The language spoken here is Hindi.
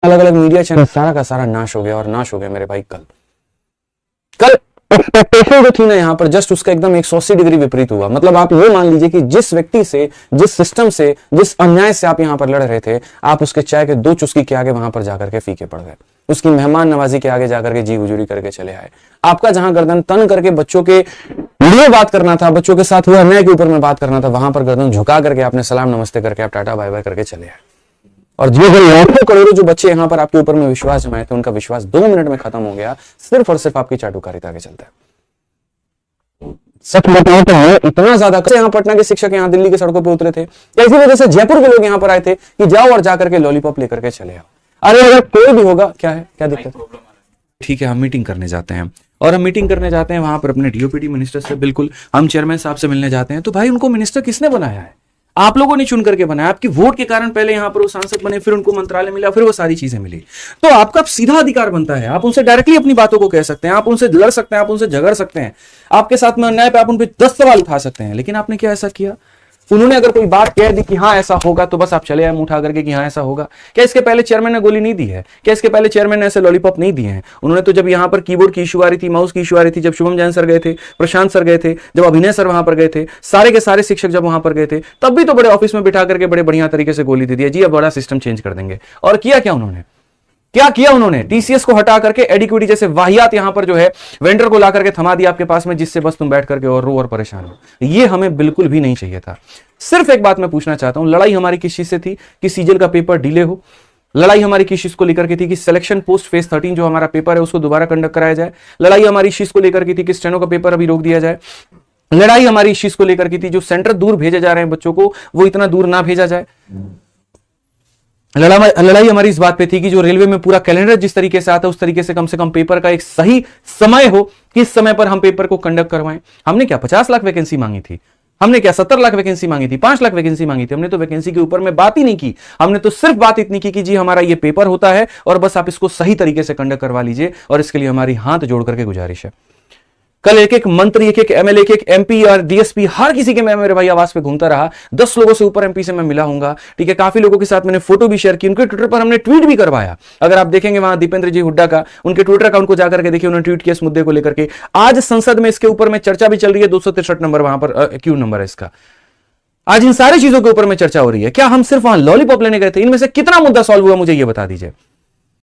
अलग अलग मीडिया चैनल सारा का सारा नाश हो गया, और नाश हो गया मेरे भाई। कल एक्सपेक्टेशन जो थी ना यहाँ पर, जस्ट उसका एकदम 180 डिग्री विपरीत हुआ। मतलब आप ये मान लीजिए कि जिस व्यक्ति से, जिस सिस्टम से, जिस अन्याय से आप यहाँ पर लड़ रहे थे, आप उसके चाय के 2 चुस्की के आगे वहां पर जाकर के फीके पड़ गए, उसकी मेहमान नवाजी के आगे जाकर के जी हुजूरी करके चले आए। आपका जहां गर्दन तन करके बच्चों के लिए बात करना था, बच्चों के साथ हुए अन्याय के ऊपर में बात करना था, वहां पर गर्दन झुका करके आपने सलाम नमस्ते करके आप टाटा बाय बाय करके चले आए। और जो लाखों करोड़ों जो बच्चे यहाँ पर आपके ऊपर में विश्वास जमाए थे, उनका विश्वास 2 मिनट में खत्म हो गया, सिर्फ और सिर्फ आपकी चाटुकारिता के चलते। सच बताऊं तो मैं इतना ज्यादा यहाँ पटना के शिक्षक यहाँ दिल्ली की सड़कों पर उतरे थे, इसी वजह से जयपुर के लोग यहाँ पर आए थे कि जाओ और जाकर के लॉलीपॉप लेकर के चले आओ। अरे अगर कोई भी होगा, क्या है, क्या दिक्कत? ठीक है, हम मीटिंग करने जाते हैं, और हम मीटिंग करने जाते हैं वहां पर अपने डीओपीटी मिनिस्टर से, बिल्कुल हम चेयरमैन साहब से मिलने जाते हैं। तो भाई उनको मिनिस्टर किसने बनाया है? आप लोगों ने चुन करके बनाया, आपकी वोट के कारण पहले यहां पर वो सांसद बने, फिर उनको मंत्रालय मिला, फिर वो सारी चीजें मिली। तो आपका सीधा अधिकार बनता है, आप उनसे डायरेक्टली अपनी बातों को कह सकते हैं, आप उनसे लड़ सकते हैं, आप उनसे झगड़ सकते हैं, आपके साथ में अन्याय पे आप उन पे 10 सवाल उठा सकते हैं। लेकिन आपने क्या ऐसा किया? उन्होंने अगर कोई बात कह दी कि हाँ ऐसा होगा, तो बस आप चले आए मुंह उठा करके कि हाँ ऐसा होगा। क्या इसके पहले चेयरमैन ने गोली नहीं दी है? क्या इसके पहले चेयरमैन ने ऐसे लॉलीपॉप नहीं दिए हैं? उन्होंने तो जब यहाँ पर कीबोर्ड की इशू आ रही थी, माउस की इशू आ रही थी, जब शुभम जैन सर गए थे, प्रशांत सर गए थे, जब अभिनय सर वहां पर गए थे, सारे के सारे शिक्षक जब वहां पर गए थे, तब भी तो बड़े ऑफिस में बिठा करके बड़े बढ़िया तरीके से गोली दे दिया, जी अब बड़ा सिस्टम चेंज कर देंगे। और किया क्या उन्होंने? क्या किया उन्होंने? टीसीएस को हटा करके एडिक्विटी जैसे वाहियात यहां पर जो है वेंडर को ला करके थमा दिया आपके पास में, जिससे बस तुम बैठ करके और रो और परेशान हो। ये हमें बिल्कुल भी नहीं चाहिए था। सिर्फ एक बात मैं पूछना चाहता हूं, लड़ाई हमारी किस चीज से थी कि सीजल का पेपर डिले हो? लड़ाई हमारी किस चीज को लेकर के थी कि सिलेक्शन पोस्ट फेज 13 जो हमारा पेपर है उसको दोबारा कंडक्ट कराया जाए? लड़ाई हमारी इस चीज को लेकर के थी कि स्टेनो का पेपर अभी रोक दिया जाए? लड़ाई हमारी इस चीज को लेकर के थी जो सेंटर दूर भेजे जा रहे हैं बच्चों को, वो इतना दूर ना भेजा जाए? लड़ाई हमारी इस बात पे थी कि जो रेलवे में पूरा कैलेंडर जिस तरीके से आता है उस तरीके से कम पेपर का एक सही समय हो, किस समय पर हम पेपर को कंडक्ट करवाएं। हमने क्या 50 लाख वैकेंसी मांगी थी? हमने क्या 70 लाख वैकेंसी मांगी थी? 5 लाख वैकेंसी मांगी थी? हमने तो वैकेंसी के ऊपर में बात ही नहीं की। हमने तो सिर्फ बात इतनी की कि जी हमारा ये पेपर होता है और बस आप इसको सही तरीके से कंडक्ट करवा लीजिए, और इसके लिए हमारी हाथ जोड़ करके गुजारिश है। कल एक एक मंत्री, एक एक एमएलए, एक एक एमपी और डीएसपी, हर किसी के मैं मेरे भाई आवास पे घूमता रहा। 10 लोगों से ऊपर एमपी से मैं मिला हूंगा, ठीक है। काफी लोगों के साथ मैंने फोटो भी शेयर की, उनके ट्विटर पर हमने ट्वीट भी करवाया। अगर आप देखेंगे वहां दीपेंद्र जी हुड्डा का, उनके ट्विटर अकाउंट को जाकर के देखिए, उन्होंने ट्वीट किया इस मुद्दे को लेकर के। आज संसद में इसके ऊपर में चर्चा भी चल रही है, 263 नंबर वहां पर क्यों नंबर है इसका। आज इन सारी चीजों के ऊपर में चर्चा हो रही है। क्या हम सिर्फ वहां लॉलीपॉप लेने गए थे? इनमें से कितना मुद्दा सॉल्व हुआ मुझे ये बता दीजिए।